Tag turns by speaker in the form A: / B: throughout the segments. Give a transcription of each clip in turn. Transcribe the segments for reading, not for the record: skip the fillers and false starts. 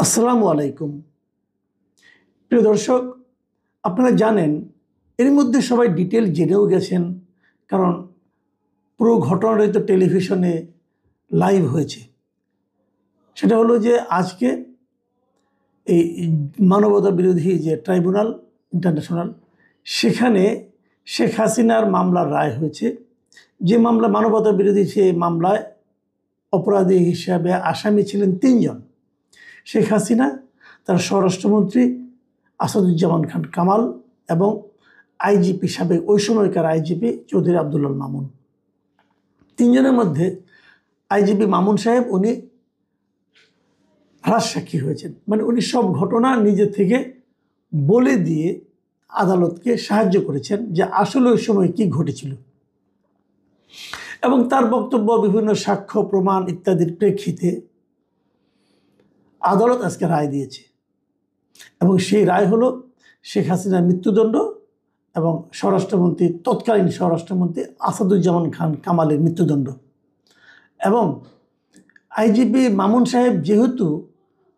A: আসসালামু আলাইকুম। প্রিয় দর্শক, আপনারা জানেন এর মধ্যে সবাই ডিটেল জেনেও গেছেন, কারণ পুরো ঘটনাটাই তো টেলিভিশনে লাইভ হয়েছে। সেটা হলো যে আজকে এই মানবতা বিরোধী যে ট্রাইব্যুনাল ইন্টারন্যাশনাল, সেখানে শেখ হাসিনার মামলার রায় হয়েছে। যে মামলা মানবতা বিরোধী, সে মামলায় অপরাধী হিসাবে আসামি ছিলেন ৩ জন: শেখ হাসিনা, তার স্বরাষ্ট্রমন্ত্রী আসাদুজ্জামান খান কামাল এবং আইজিপি, সাবেক ওই সময়কার আইজিপি চৌধুরী আবদুল্লাহ মামুন। ৩ জনের মধ্যে আইজিপি মামুন সাহেব উনি রাজসাক্ষী হয়েছেন, মানে উনি সব ঘটনা নিজে থেকে বলে দিয়ে আদালতকে সাহায্য করেছেন যে আসলে ওই সময় কি ঘটেছিল, এবং তার বক্তব্য, বিভিন্ন সাক্ষ্য প্রমাণ ইত্যাদির প্রেক্ষিতে আদালত আজকে রায় দিয়েছে। এবং সেই রায় হলো শেখ হাসিনার মৃত্যুদণ্ড এবং তৎকালীন স্বরাষ্ট্রমন্ত্রী আসাদুজ্জামান খান কামালের মৃত্যুদণ্ড। এবং আইজিপি মামুন সাহেব যেহেতু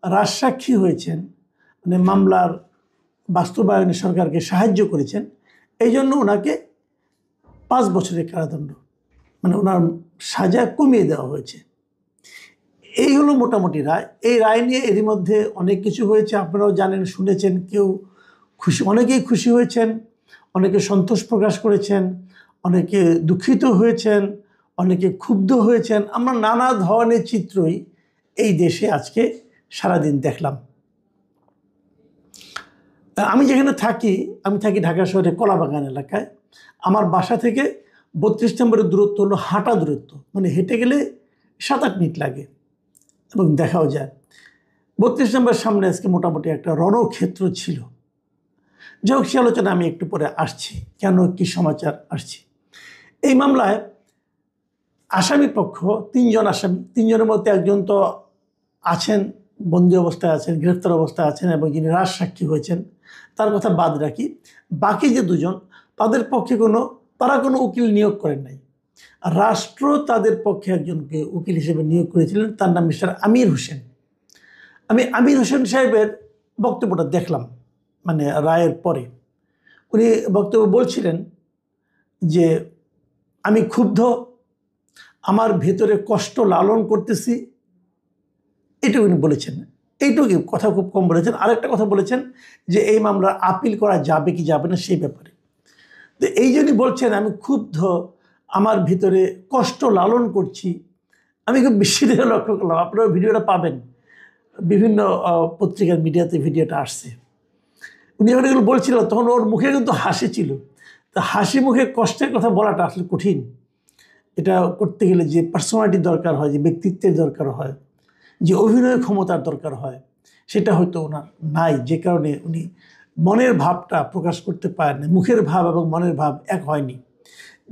A: রাজসাক্ষী হয়েছেন, মানে মামলার বাস্তবায়নে সরকারকে সাহায্য করেছেন, এই জন্য ওনাকে 5 বছরের কারাদণ্ড, মানে ওনার সাজা কমিয়ে দেওয়া হয়েছে। এই হলো মোটামুটি রায়। এই রায় নিয়ে এরই মধ্যে অনেক কিছু হয়েছে, আপনারাও জানেন, শুনেছেন। কেউ খুশি, অনেকেই খুশি হয়েছেন, অনেকে সন্তোষ প্রকাশ করেছেন, অনেকে দুঃখিত হয়েছেন, অনেকে ক্ষুব্ধ হয়েছেন। আমরা নানা ধরনের চিত্রই এই দেশে আজকে সারাদিন দেখলাম। আমি যেখানে থাকি, আমি থাকি ঢাকা শহরে কলাবাগান এলাকায়। আমার বাসা থেকে 32 নম্বরের দূরত্ব হলো হাঁটা দূরত্ব, মানে হেঁটে গেলে 7-8 মিনিট লাগে এবং দেখাও যায়। 32 নম্বর সামনে আজকে মোটামুটি একটা রণক্ষেত্র ছিল। যাই হোক, সে আলোচনা আমি একটু পরে আসছি, কেন কি সমাচার আসছি। এই মামলায় আসামি পক্ষ 3 জন আসামি। 3 জনের মধ্যে একজন তো আছেন, বন্দি অবস্থায় আছেন, গ্রেফতার অবস্থায় আছেন, এবং যিনি রাজসাক্ষী হয়েছেন তার কথা বাদ রাখি। বাকি যে 2 জন, তাদের পক্ষে তারা কোনো উকিল নিয়োগ করেন নাই। রাষ্ট্র তাদের পক্ষে একজনকে উকিল হিসেবে নিয়োগ করেছিলেন, তার নাম মিস্টার আমির হোসেন। আমি আমির হোসেন সাহেবের বক্তব্যটা দেখলাম, মানে রায়ের পরে। উনি বক্তব্য বলছিলেন যে আমি ক্ষুব্ধ, আমার ভেতরে কষ্ট লালন করতেছি, এটুকু উনি বলেছেন। এইটুকু কথা খুব কম বলেছেন। আরেকটা কথা বলেছেন যে এই মামলার আপিল করা যাবে কি যাবে না সেই ব্যাপারে। তো এই জন্যই বলছেন আমি ক্ষুব্ধ, আমার ভিতরে কষ্ট লালন করছি। আমি খুব বেশি দিকে লক্ষ্য করলাম, আপনারা ভিডিওটা পাবেন, বিভিন্ন পত্রিকার মিডিয়াতে ভিডিওটা আসছে। উনি যখন এগুলো বলছিল তখন ওর মুখে কিন্তু হাসি ছিল। তা হাসি মুখে কষ্টের কথা বলাটা আসলে কঠিন। এটা করতে গেলে যে পার্সোনালিটি দরকার হয়, যে ব্যক্তিত্বের দরকার হয়, যে অভিনয় ক্ষমতার দরকার হয়, সেটা হয়তো ওনার নাই, যে কারণে উনি মনের ভাবটা প্রকাশ করতে পারেন না। মুখের ভাব এবং মনের ভাব এক হয়নি।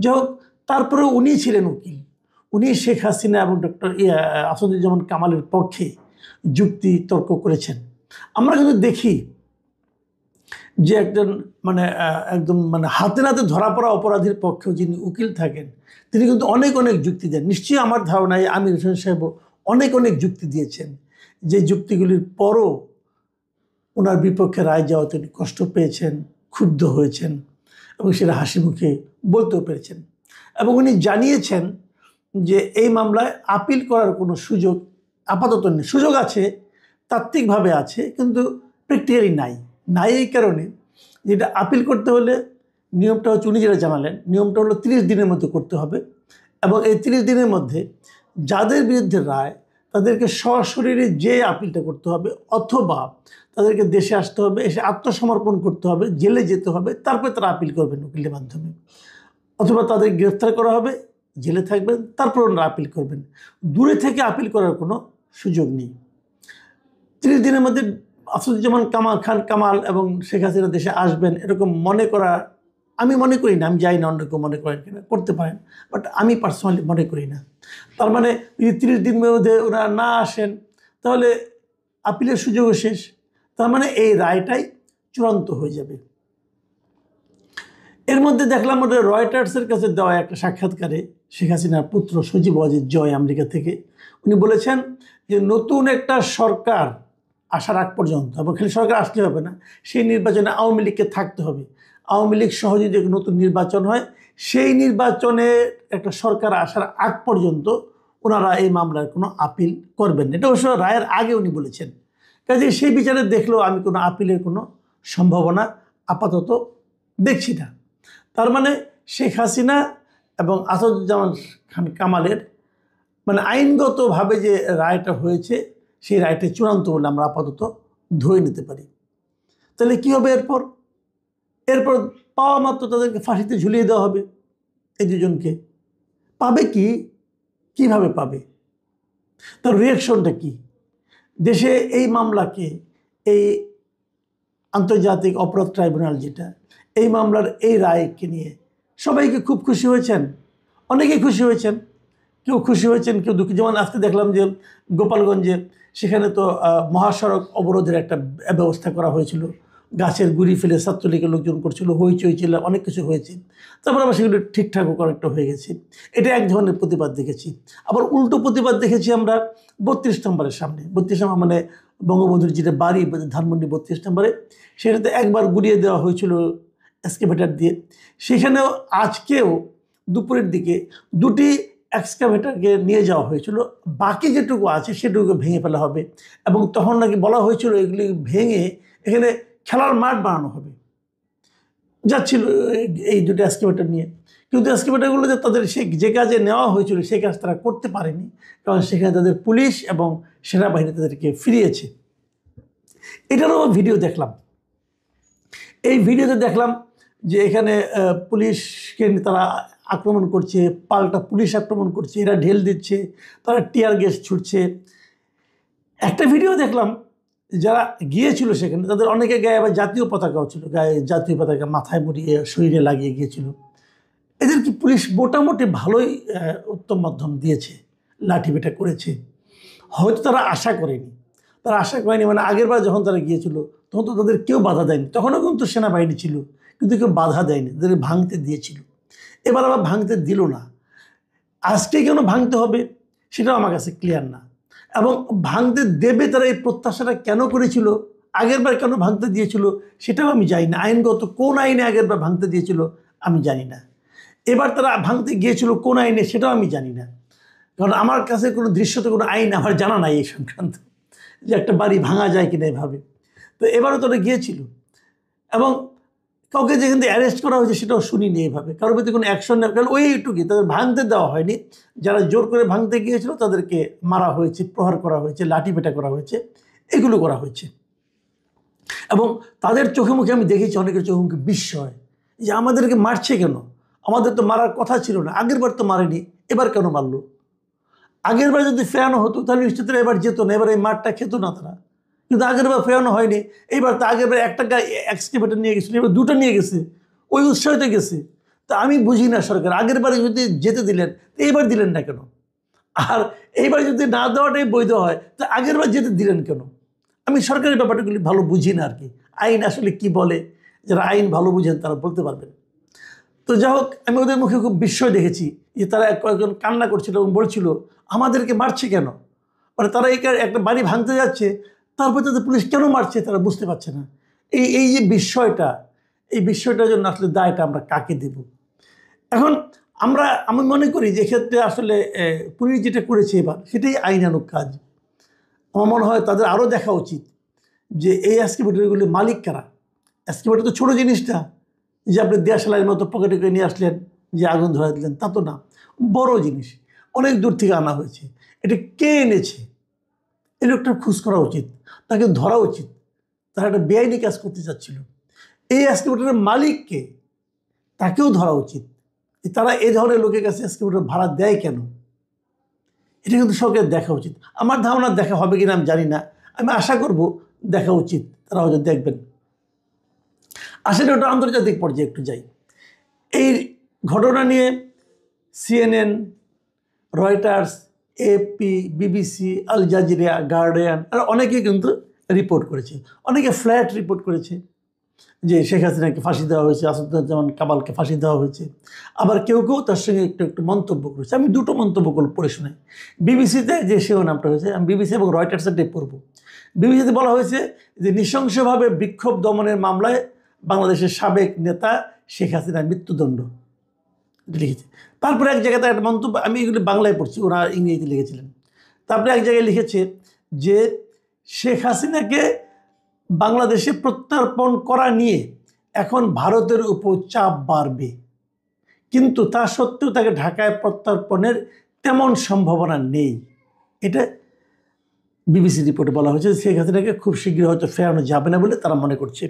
A: যাই হোক, তারপরেও উনি ছিলেন উকিল। উনি শেখ হাসিনা এবং ডক্টর আসাদুজ্জামান কামালের পক্ষে যুক্তি তর্ক করেছেন। আমরা কিন্তু দেখি যে একদম হাতে নাতে ধরা পড়া অপরাধীর পক্ষেও যিনি উকিল থাকেন, তিনি কিন্তু অনেক যুক্তি দেন। নিশ্চয়ই আমার ধারণায় আমির হোসেন সাহেবও অনেক যুক্তি দিয়েছেন, যে যুক্তিগুলির পরও ওনার বিপক্ষে রায় যাওয়া তিনি কষ্ট পেয়েছেন, ক্ষুব্ধ হয়েছেন, এবং সেটা হাসি মুখে বলতেও পেরেছেন। এবং উনি জানিয়েছেন যে এই মামলায় আপিল করার কোনো সুযোগ আপাতত নেই। সুযোগ আছে, তাত্ত্বিকভাবে আছে, কিন্তু প্র্যাকটিক্যালি নাই। এই কারণে যেটা আপিল করতে হলে নিয়মটা হচ্ছে, উনি যেটা জানালেন, নিয়মটা হলো 30 দিনের মধ্যে করতে হবে। এবং এই 30 দিনের মধ্যে যাদের বিরুদ্ধে রায়, তাদেরকে সশরীরে যে আপিলটা করতে হবে, অথবা তাদেরকে দেশে আসতে হবে, এসে আত্মসমর্পণ করতে হবে, জেলে যেতে হবে, তারপরে তারা আপিল করবেন উকিলের মাধ্যমে। অথবা তাদের গ্রেফতার করা হবে, জেলে থাকবেন, তারপর ওনারা আপিল করবেন। দূরে থেকে আপিল করার কোনো সুযোগ নেই। 30 দিনের মধ্যে আসাদুজ্জামান খান কামাল এবং শেখ হাসিনা দেশে আসবেন, এরকম মনে করা আমি মনে করি না। আমি জানি না অন্য কেউ মনে করেন কিনা, করতে পারেন, বাট আমি পার্সোনালি মনে করি না। তার মানে যদি 30 দিনের মধ্যে ওনারা না আসেন, তাহলে আপিলের সুযোগও শেষ। তার মানে এই রায়টাই চূড়ান্ত হয়ে যাবে। এর মধ্যে দেখলাম ওদের রয়টার্সের কাছে দেওয়া একটা সাক্ষাৎকারে শেখ হাসিনার পুত্র সজীব ওয়াজেদ জয়, আমেরিকা থেকে, উনি বলেছেন যে নতুন একটা সরকার আসার আগ পর্যন্ত, এবং খালি সরকার আসলে হবে না, সেই নির্বাচনে আওয়ামী লীগকে থাকতে হবে। আওয়ামী লীগ সহ যদি নতুন নির্বাচন হয়, সেই নির্বাচনে একটা সরকার আসার আগ পর্যন্ত ওনারা এই মামলার কোনো আপিল করবেন না। এটা অবশ্য রায়ের আগে উনি বলেছেন। কাজে সেই বিচারে দেখলেও আমি কোনো আপিলের কোনো সম্ভাবনা আপাতত দেখছি না। তার মানে শেখ হাসিনা এবং আসাদুজ্জামান খান কামালের মানে আইনগতভাবে যে রায়টা হয়েছে, সেই রায়টা চূড়ান্ত বলে আমরা আপাতত ধরে নিতে পারি। তাহলে কী হবে এরপর? এরপর পাওয়া মাত্র তাদেরকে ফাঁসিতে ঝুলিয়ে দেওয়া হবে। এই দুজনকে পাবে কি, কিভাবে পাবে, তার রিয়াকশনটা কি? দেশে এই মামলাকে, এই আন্তর্জাতিক অপরাধ ট্রাইব্যুনাল যেটা, এই মামলার এই রায়কে নিয়ে সবাইকে খুব খুশি হয়েছেন, অনেকেই খুশি হয়েছেন। কেউ খুশি হয়েছেন, কেউ দুঃখী। যেমন আজকে দেখলাম যে গোপালগঞ্জে সেখানে তো মহাসড়ক অবরোধের একটা ব্যবস্থা করা হয়েছিল, গাছের গুঁড়ি ফেলে ছাত্রলীগের লোকজন করছিল, হইচই ছিল, অনেক কিছু হয়েছে। তারপর আবার সেগুলো ঠিকঠাকও কয়েকটা হয়ে গেছে। এটা এক ধরনের প্রতিবাদ দেখেছি। আবার উল্টো প্রতিবাদ দেখেছি আমরা 32 নম্বরের সামনে। 32 নম্বর মানে বঙ্গবন্ধুর যেটা বাড়ি ধানমন্ডি 32 নম্বরে, সেটাতে একবার গুড়িয়ে দেওয়া হয়েছিল এক্সকাভেটার দিয়ে। সেখানেও আজকেও দুপুরের দিকে দুটি এক্সকাভেটারকে নিয়ে যাওয়া হয়েছিল, বাকি যেটুকু আছে সেটুকু ভেঙে ফেলা হবে। এবং তখন নাকি বলা হয়েছিল এগুলি ভেঙে এখানে খেলার মাঠ বানানো হবে, যাচ্ছিল এই দুটো এক্সকাভেটার নিয়ে। কিন্তু এক্সকাভেটারগুলো যে তাদের যে কাজে নেওয়া হয়েছিল সেই কাজ তারা করতে পারেনি, কারণ সেখানে তাদের পুলিশ এবং সেনাবাহিনী তাদেরকে ফিরিয়েছে। এটারও ভিডিও দেখলাম। এই ভিডিওতে দেখলাম যে এখানে পুলিশকে তারা আক্রমণ করছে, পাল্টা পুলিশ আক্রমণ করছে, এরা ঢেল দিচ্ছে, তারা টিয়ার গ্যাস ছুটছে। একটা ভিডিও দেখলাম, যারা গিয়েছিল সেখানে তাদের অনেকে গায়ে আবার জাতীয় পতাকাও ছিল, গায়ে জাতীয় পতাকা মাথায় মুড়িয়ে শরীরে লাগিয়ে গিয়েছিল। এদের কি পুলিশ মোটামুটি ভালোই উত্তম মাধ্যম দিয়েছে, লাঠিপেটা করেছে। হয়তো তারা আশা করেনি, মানে আগেরবার যখন তারা গিয়েছিল তখন তো তাদের কেউ বাধা দেয়নি, তখনও কিন্তু সেনাবাহিনী ছিল, কিন্তু কেউ বাধা দেয়নি, তাদের ভাঙতে দিয়েছিল। এবার আবার ভাঙতে দিল না। আজকে কেন ভাঙতে হবে সেটাও আমার কাছে ক্লিয়ার না। এবং ভাঙতে দেবে তারা এই প্রত্যাশাটা কেন করেছিল, আগেরবার কেন ভাঙতে দিয়েছিল সেটাও আমি জানি না। আইনগত কোন আইনে আগেরবার ভাঙতে দিয়েছিল আমি জানি না। এবার তারা ভাঙতে গিয়েছিল কোন আইনে সেটাও আমি জানি না, কারণ আমার কাছে কোনো দৃশ্যতে কোনো আইন আমার জানা নাই এই সংক্রান্ত, যে একটা বাড়ি ভাঙা যায় কিনা এভাবে। তো এবারও তারা গিয়েছিল, এবং কাউকে যেখান থেকে অ্যারেস্ট করা হয়েছে সেটাও শুনিনি এইভাবে, কারোর প্রতি কোনো অ্যাকশন নেই। কারণ ওইটুকুই, তাদের ভাঙতে দেওয়া হয়নি। যারা জোর করে ভাঙতে গিয়েছিল তাদেরকে মারা হয়েছে, প্রহার করা হয়েছে, লাঠিপেটা করা হয়েছে, এগুলো করা হয়েছে। এবং তাদের চোখে মুখে আমি দেখেছি, অনেকের চোখে মুখে বিস্ময় যে আমাদেরকে মারছে কেন, আমাদের তো মারার কথা ছিল না, আগেরবার তো মারেনি, এবার কেন মারলো? আগেরবার যদি ফেরানো হতো তাহলে নিশ্চিত এবার যেত না, এবার এই মারটা খেত না তারা। কিন্তু আগেরবার ফেরানো হয়নি, এইবার তো আগেরবার একটা এক্সকাভেটর নিয়ে গেছিলো, এবার দুটো নিয়ে গেছে, ওই উৎসাহিত গেছে। তা আমি বুঝি না সরকার আগেরবারে যদি যেতে দিলেন তো এইবার দিলেন না কেন? আর এইবার যদি না দেওয়াটাই বৈধ হয় তা আগেরবার যেতে দিলেন কেন? আমি সরকারি ব্যাপারগুলি ভালো বুঝি না আর কি। আইন আসলে কি বলে, যারা আইন ভালো বুঝেন তারা বলতে পারবেন। তো যাই হোক, আমি ওদের মুখে খুব বিস্ময় দেখেছি যে তারা কয়েকজন কান্না করছিল এবং বলছিল আমাদেরকে মারছে কেন। মানে তারা একটা বাড়ি ভাঙতে যাচ্ছে, তারপর তাদের পুলিশ কেন মারছে তারা বুঝতে পারছে না। এই যে বিষয়টা, এই বিষয়টার জন্য আসলে দায়টা আমরা কাকে দেব? এখন আমি মনে করি যে ক্ষেত্রে আসলে পুলিশ যেটা করেছে এবার সেটাই আইনানুগ কাজ। আমার মনে হয় তাদের আরও দেখা উচিত যে এই এক্সকাভেটরগুলির মালিক কারা। এক্সকাভেটর তো ছোটো জিনিসটা যে আপনি দেশালাইয়ের মতো পকেটে করে নিয়ে আসলেন, যে আগুন ধরা দিলেন, তা তো না। বড় জিনিস, অনেক দূর থেকে আনা হয়েছে। এটা কে এনেছে এই লোকটার খোঁজ করা উচিত, তাকে ধরা উচিত। তারা একটা বেআইনি কাজ করতে চাচ্ছিল। এই এক্সকাভেটরের মালিককে, তাকেও ধরা উচিত। তারা এই ধরনের লোকের কাছে এক্সকাভেটর ভাড়া দেয় কেন, এটা কিন্তু সরকারের দেখা উচিত। আমার ধারণা দেখা হবে কিনা আমি জানি না, আমি আশা করব দেখা উচিত, তারা হয়তো দেখবেন। আসলে ওটা আন্তর্জাতিক পর্যায়ে একটু যাই। এই ঘটনা নিয়ে CNN, Reuters, AP, BBC, Al Jazeera, Guardian আর অনেকেই কিন্তু রিপোর্ট করেছে, অনেকে ফ্ল্যাট রিপোর্ট করেছে। যে শেখ হাসিনাকে ফাঁসি দেওয়া হয়েছে, আসাদুজ্জামান কামালকে ফাঁসি দেওয়া হয়েছে। আবার কেউ কেউ তার সঙ্গে একটু একটু মন্তব্য করেছে। আমি দুটো মন্তব্য পড়ে শোনাই। বিবিসিতে যে শিরোনামটা হয়েছে, আমি বিবিসি এবং রয়টার্সের পড়ব। বিবিসিতে বলা হয়েছে যে নৃশংসভাবে বিক্ষোভ দমনের মামলায় বাংলাদেশের সাবেক নেতা শেখ হাসিনার মৃত্যুদণ্ড লিখেছে। তারপরে এক জায়গাতে একটা মন্তব্য, আমি এগুলি বাংলায় পড়ছি, ওরা ইংরেজিতে লিখেছিলেন। তারপরে এক জায়গায় লিখেছে যে শেখ হাসিনাকে বাংলাদেশে প্রত্যর্পণ করা নিয়ে এখন ভারতের উপর চাপ বাড়বে, কিন্তু তা সত্ত্বেও তাকে ঢাকায় প্রত্যর্পণের তেমন সম্ভাবনা নেই। এটা বিবিসি রিপোর্টে বলা হয়েছে। শেখ হাসিনাকে খুব শীঘ্রই হয়তো ফেরানো যাবে না বলে তারা মনে করছে।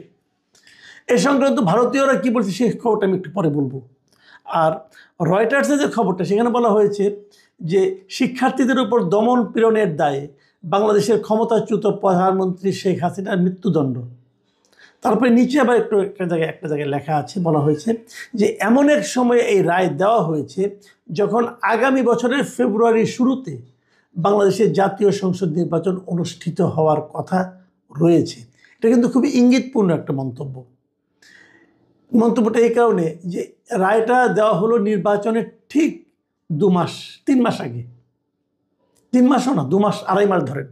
A: এ সংক্রান্ত ভারতীয়রা কী বলছে সেই খবরটা আমি একটু পরে বলবো। আর রয়টার্সের যে খবরটা, সেখানে বলা হয়েছে যে শিক্ষার্থীদের উপর দমন পীড়নের দায়ে বাংলাদেশের ক্ষমতাচ্যুত প্রধানমন্ত্রী শেখ হাসিনার মৃত্যুদণ্ড। তারপরে নিচে আবার একটা জায়গায় লেখা আছে, বলা হয়েছে যে এমন এক সময়ে এই রায় দেওয়া হয়েছে যখন আগামী বছরের ফেব্রুয়ারির শুরুতে বাংলাদেশের জাতীয় সংসদ নির্বাচন অনুষ্ঠিত হওয়ার কথা রয়েছে। এটা কিন্তু খুবই ইঙ্গিতপূর্ণ একটা মন্তব্য। মন্তব্যটা এই কারণে যে রায়টা দেওয়া হলো নির্বাচনের ঠিক 3 মাস আগে। 3 মাসও না, 2 মাস, 2.5 মাস ধরেন।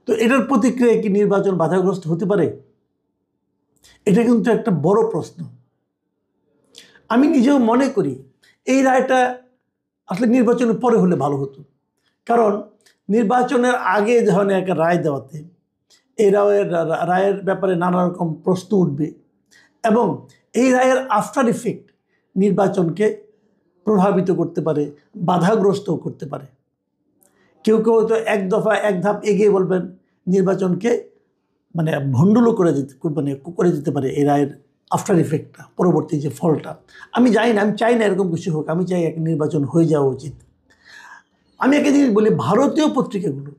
A: তো এটার প্রতিক্রিয়া কি নির্বাচন বাধাগ্রস্ত হতে পারে? এটা কিন্তু একটা বড় প্রশ্ন। আমি নিজেও মনে করি এই রায়টা আসলে নির্বাচনের পরে হলে ভালো হতো। কারণ নির্বাচনের আগে ধরনের একটা রায় দেওয়াতে এই রায়ের ব্যাপারে নানা রকম প্রশ্ন উঠবে এবং এই রায়ের আফটার ইফেক্ট নির্বাচনকে প্রভাবিত করতে পারে, বাধাগ্রস্তও করতে পারে। কেউ কেউ তো এক ধাপ এগিয়ে বলবেন নির্বাচনকে ভণ্ডুলও করে দিতে পারে এই রায়ের আফটার ইফেক্টটা, পরবর্তী যে ফলটা। আমি জানি না, আমি চাই না এরকম কিছু হোক। আমি চাই এক নির্বাচন হয়ে যাওয়া উচিত। আমি একটা জিনিস বলি, ভারতীয় পত্রিকাগুলো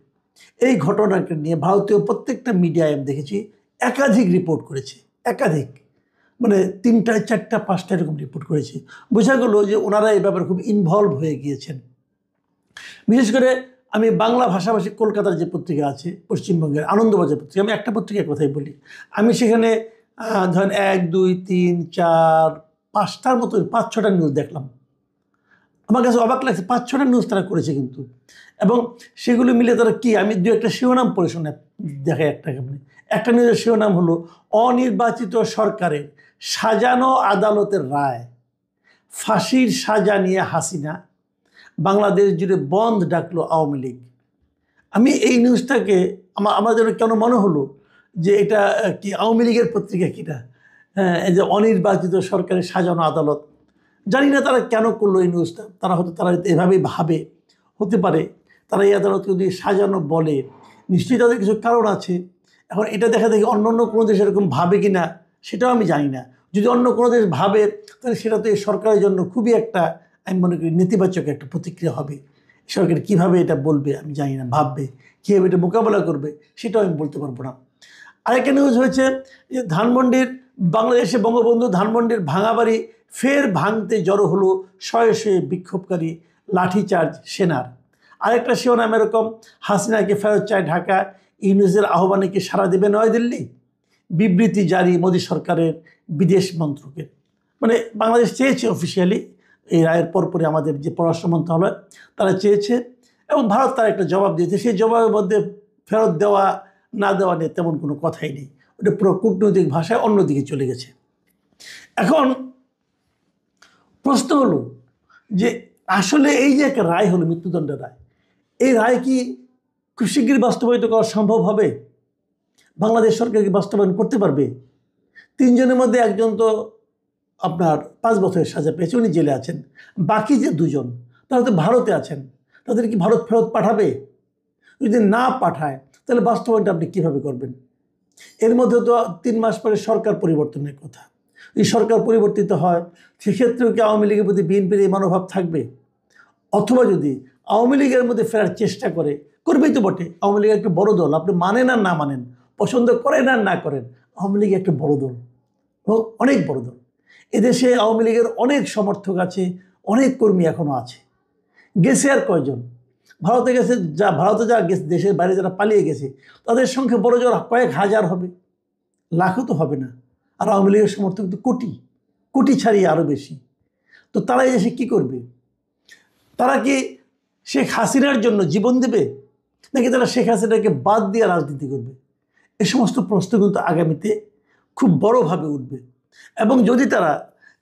A: এই ঘটনাকে নিয়ে ভারতীয় প্রত্যেকটা মিডিয়ায় আমি দেখেছি একাধিক রিপোর্ট করেছে, একাধিক 3টা 4টা 5টা এরকম রিপোর্ট করেছে। বোঝা গেল যে ওনারা এই ব্যাপারে খুব ইনভলভ হয়ে গিয়েছেন। বিশেষ করে আমি বাংলা ভাষাভাষী কলকাতার যে পত্রিকা আছে, পশ্চিমবঙ্গের আনন্দবাজার পত্রিকা, আমি একটা পত্রিকার কথাই বলি। আমি সেখানে ধরেন 1 2 3 4 5টার মতো 5-6টা নিউজ দেখলাম। আমার কাছে অবাক লাগছে, 5-6টা নিউজ তারা করেছে কিন্তু। এবং সেগুলো মিলে তারা কি, আমি 2-একটা শিরোনাম পড়ে শোনা দেখাই। একটা নিউজের শিরোনাম হলো অনির্বাচিত সরকারের সাজানো আদালতের রায়, ফাঁসির সাজা নিয়ে হাসিনা, বাংলাদেশ জুড়ে বন্ধ ডাকলো আওয়ামী লীগ। আমি এই নিউজটাকে আমার যেন কেন মনে হলো যে এটা কি আওয়ামী লীগের পত্রিকা কিনা। হ্যাঁ, এই যে অনির্বাচিত সরকারের সাজানো আদালত, জানি না তারা কেন করলো এই নিউজটা। তারা এভাবেই ভাবে, হতে পারে তারা এই আদালতকে যদি সাজানো বলে, নিশ্চয়ই তাদের কিছু কারণ আছে। এখন এটা দেখা দেখি অন্য কোনো দেশ এরকম ভাবে কি না সেটাও আমি জানি না। যদি অন্য কোনো দেশ ভাবে তাহলে সেটা তো এই সরকারের জন্য খুবই একটা, আমি মনে করি নেতিবাচক একটা প্রতিক্রিয়া হবে। সরকার কীভাবে এটা বলবে আমি জানি না, ভাববে কীভাবে এটা মোকাবেলা করবে সেটাও আমি বলতে পারবো না। আরেকটা নিউজ হয়েছে যে বাংলাদেশে বঙ্গবন্ধু ধানমন্ডির ভাঙা বাড়ি ফের ভাঙতে জড়ো হলো শয়ে শয়ে বিক্ষোভকারী, লাঠিচার্জ সেনার। আরেকটা শিরোনাম এরকম, হাসিনাকে ফেরত চায় ঢাকা, ইউনূসের আহ্বানে কি সাড়া দেবে নয়াদিল্লি, বিবৃতি জারি মোদী সরকারের বিদেশ মন্ত্রকের। বাংলাদেশ চেয়েছে অফিসিয়ালি এই রায়ের পরপরই আমাদের যে পররাষ্ট্র মন্ত্রণালয় তারা চেয়েছে এবং ভারত তার একটা জবাব দিয়েছে। সেই জবাবের মধ্যে ফেরত দেওয়া না দেওয়া নিয়ে তেমন কোনো কথাই নেই, ওটা পুরো কূটনৈতিক ভাষায় অন্যদিকে চলে গেছে। এখন প্রশ্ন হলো যে আসলে এই যে একটা রায় হলো, মৃত্যুদণ্ডের রায়, এই রায় কি খুব শীঘ্রই বাস্তবায়িত করা সম্ভব হবে? বাংলাদেশ সরকার কি বাস্তবায়ন করতে পারবে? 3 জনের মধ্যে একজন তো আপনার 5 বছরের সাজা পেয়েছে, উনি জেলে আছেন। বাকি যে 2 জন তারা তো ভারতে আছেন, তাদের কি ভারত ফেরত পাঠাবে? যদি না পাঠায় তাহলে বাস্তবায়নটা আপনি কীভাবে করবেন? এর মধ্যে তো 3 মাস পরে সরকার পরিবর্তনের কথা। এই সরকার পরিবর্তিত হয়, সেক্ষেত্রেও কি আওয়ামী লীগের প্রতি বিএনপির এই মনোভাব থাকবে? অথবা যদি আওয়ামী লীগের মধ্যে ফেরার চেষ্টা করবেই তো বটে। আওয়ামী লীগ একটা বড় দল, আপনি মানেন আর না মানেন, পছন্দ করেন আর না করেন, আওয়ামী লীগ একটা বড় দল, অনেক বড় দল। এদেশে আওয়ামী লীগের অনেক সমর্থক আছে, অনেক কর্মী এখনও আছে। গেছে আর কয়জন? ভারতে গেছে, ভারতে যা গেছে, দেশের বাইরে যারা পালিয়ে গেছে তাদের সংখ্যা বড় জোর কয়েক হাজার হবে, লাখও তো হবে না। আর আওয়ামী লীগের সমর্থক তো কোটি কোটি ছাড়িয়ে আরও বেশি। তো তারা এসে কী করবে? তারা কি শেখ হাসিনার জন্য জীবন দেবে, নাকি তারা শেখ হাসিনাকে বাদ দিয়ে রাজনীতি করবে? এ সমস্ত প্রশ্ন কিন্তু আগামীতে খুব বড়ভাবে উঠবে। এবং যদি তারা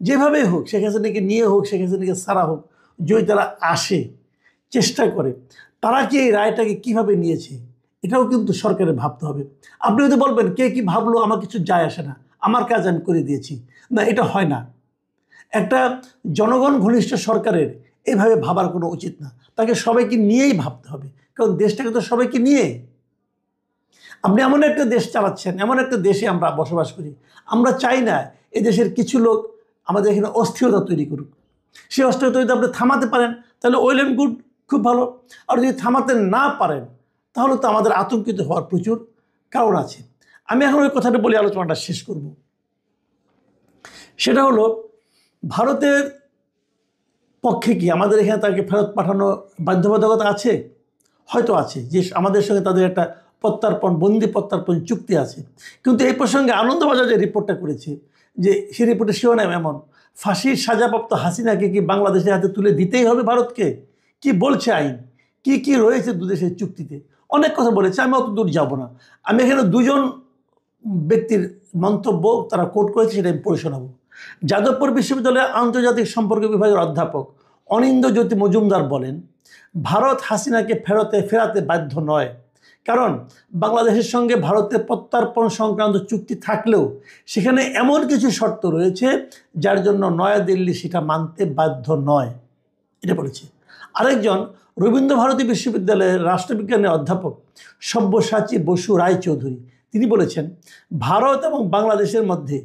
A: যেভাবেই হোক, শেখ হাসিনাকে নিয়ে হোক, শেখ হাসিনাকে ছাড়া হোক, যদি তারা আসে, চেষ্টা করে, তারা কি এই রায়টাকে কীভাবে নিয়েছে এটাও কিন্তু সরকারের ভাবতে হবে। আপনি যদি বলবেন কে কী ভাবলো আমার কিছু যায় আসে না, আমার কাজ আমি করে দিয়েছি, না, এটা হয় না। একটা জনগণ ঘনিষ্ঠ সরকারের এইভাবে ভাবার কোনো উচিত না। তাকে সবাইকে নিয়েই ভাবতে হবে, কারণ দেশটাকে তো সবাইকে নিয়ে। আপনি এমন একটা দেশ চালাচ্ছেন, এমন একটা দেশে আমরা বসবাস করি, আমরা চাই না এই দেশের কিছু লোক আমাদের এখানে অস্থিরতা তৈরি করুক। সেই অস্থিরতা যদি আপনি থামাতে পারেন তাহলে ওয়েল অ্যান্ড গুড, খুব ভালো। আর যদি থামাতে না পারেন তাহলে তো আমাদের আতঙ্কিত হওয়ার প্রচুর কারণ আছে। আমি এখন ওই কথাটা বলে আলোচনাটা শেষ করব। সেটা হলো, ভারতের পক্ষে কি আমাদের এখানে তাকে ফেরত পাঠানো বাধ্যবাধকতা আছে? হয়তো আছে, যে আমাদের সঙ্গে তাদের একটা প্রত্যর্পণ, বন্দি প্রত্যর্পণ চুক্তি আছে। কিন্তু এই প্রসঙ্গে আনন্দবাজার যে রিপোর্টটা করেছে, যে সেই রিপোর্টের শিরোনাম এমন, ফাঁসির সাজাপ্রাপ্ত হাসিনাকে কি বাংলাদেশের হাতে তুলে দিতেই হবে ভারতকে? কি বলছে আইন, কি কি রয়েছে দুদেশের চুক্তিতে, অনেক কথা বলেছে। আমি অত দূর যাব না। আমি এখানে দুজন ব্যক্তির মন্তব্য তারা কোট করেছে, সেটা আমি পড়ে শোনাবো। যাদবপুর বিশ্ববিদ্যালয়ের আন্তর্জাতিক সম্পর্ক বিভাগের অধ্যাপক অনিন্দ্যজ্যোতি মজুমদার বলেন, ভারত হাসিনাকে ফেরাতে বাধ্য নয়, কারণ বাংলাদেশের সঙ্গে ভারতের প্রত্যর্পণ সংক্রান্ত চুক্তি থাকলেও সেখানে এমন কিছু শর্ত রয়েছে যার জন্য নয়াদিল্লি সেটা মানতে বাধ্য নয়, এটা বলেছে। আরেকজন রবীন্দ্রভারতী বিশ্ববিদ্যালয়ের রাষ্ট্রবিজ্ঞানের অধ্যাপক সব্যসাচী বসু রায়চৌধুরী, তিনি বলেছেন, ভারত এবং বাংলাদেশের মধ্যে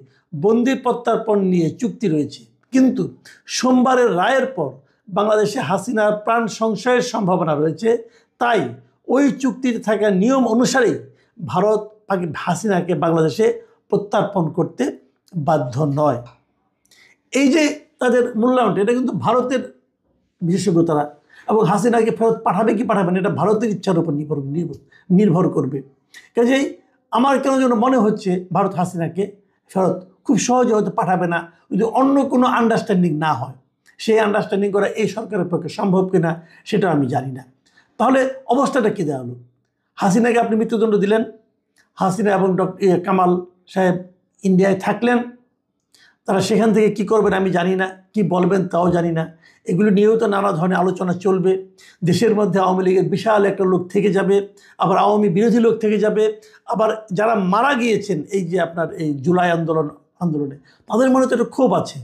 A: বন্দি প্রত্যর্পণ নিয়ে চুক্তি রয়েছে, কিন্তু সোমবারের রায়ের পর বাংলাদেশে হাসিনার প্রাণ সংশয়ের সম্ভাবনা রয়েছে। তাই ওই চুক্তিতে থাকা নিয়ম অনুসারেই ভারত হাসিনাকে বাংলাদেশে প্রত্যর্পণ করতে বাধ্য নয়। এই যে তাদের মূল্যায়নটা, এটা কিন্তু ভারতের বিশেষজ্ঞতারা, এবং হাসিনাকে ফেরত পাঠাবে কি পাঠাবে না এটা ভারতের ইচ্ছার উপর নির্ভর করবে। কাজেই আমার কেন যেন মনে হচ্ছে ভারত হাসিনাকে ফেরত খুব সহজে হয়তো পাঠাবে না, যদি অন্য কোনো আন্ডারস্ট্যান্ডিং না হয়। সেই আন্ডারস্ট্যান্ডিং করা এই সরকারের পক্ষে সম্ভব কিনা সেটা আমি জানি না। তাহলে অবস্থাটা কী দাঁড়ালো? হাসিনাকে আপনি মৃত্যুদণ্ড দিলেন, হাসিনা এবং কামাল সাহেব ইন্ডিয়ায় থাকলেন, তারা সেখান থেকে কি করবেন আমি জানি না, কি বলবেন তাও জানি না। এগুলো নিয়েও তো নানা ধরনের আলোচনা চলবে। দেশের মধ্যে আওয়ামী লীগের বিশাল একটা লোক থেকে যাবে, আবার বিরোধী লোক থেকে যাবে, আবার যারা মারা গিয়েছেন এই যে আপনার এই জুলাই আন্দোলনে তাদের মনে তো একটা ক্ষোভ আছে।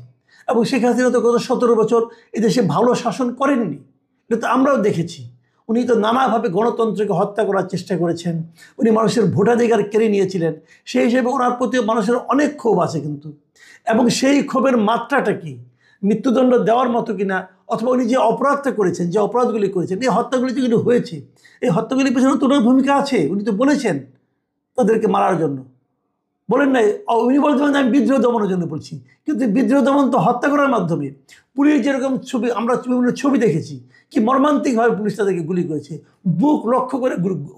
A: এবং শেখ হাসিনা তো গত 17 বছর এদেশে ভালো শাসন করেননি, এটা তো আমরাও দেখেছি। উনি তো নানাভাবে গণতন্ত্রকে হত্যা করার চেষ্টা করেছেন, উনি মানুষের ভোটাধিকার কেড়ে নিয়েছিলেন। সেই হিসেবে ওনার প্রতি মানুষের অনেক ক্ষোভ আছে কিন্তু। এবং সেই ক্ষোভের মাত্রাটা কি মৃত্যুদণ্ড দেওয়ার মতো কিনা, অথবা উনি যে অপরাধটা করেছেন, যে অপরাধগুলি করেছেন, এই হত্যাগুলি যেগুলি হয়েছে, এই হত্যাগুলির পেছনে তো ওনার ভূমিকা আছে। উনি তো বলেছেন তাদেরকে মারার জন্য, বলেন নাই? উনি বলছেন আমি বিদ্রোহ দমনের জন্য বলছি, কিন্তু বিদ্রোহ দমন তো হত্যা করার মাধ্যমে। পুলিশ যেরকম ছবি আমরা বিভিন্ন ছবি দেখেছি, কি মর্মান্তিকভাবে পুলিশ তাদেরকে গুলি করেছে, বুক লক্ষ্য করে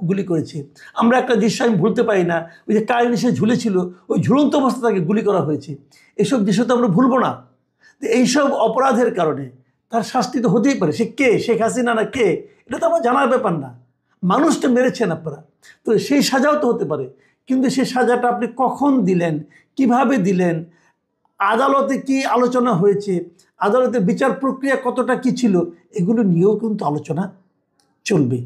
A: গুলি করেছে। আমরা একটা দৃশ্য আমি ভুলতে পারি না, ওই যে কার নিচে ঝুলেছিল, ওই ঝুলন্ত অবস্থা তাকে গুলি করা হয়েছে। এসব দৃশ্য তো আমরা ভুলবো না। তো এইসব অপরাধের কারণে তার শাস্তি তো হতেই পারে। সে কে, শেখ হাসিনা না কে, এটা তো আমার জানার ব্যাপার না। মানুষটা মেরেছেন আপনারা, তো সেই সাজাও তো হতে পারে। কিন্তু সেই সাজাটা আপনি কখন দিলেন, কিভাবে দিলেন, আদালতে কি আলোচনা হয়েছে, আদালতের বিচার প্রক্রিয়া কতটা কি ছিল, এগুলো নিয়েও কিন্তু আলোচনা চলবে।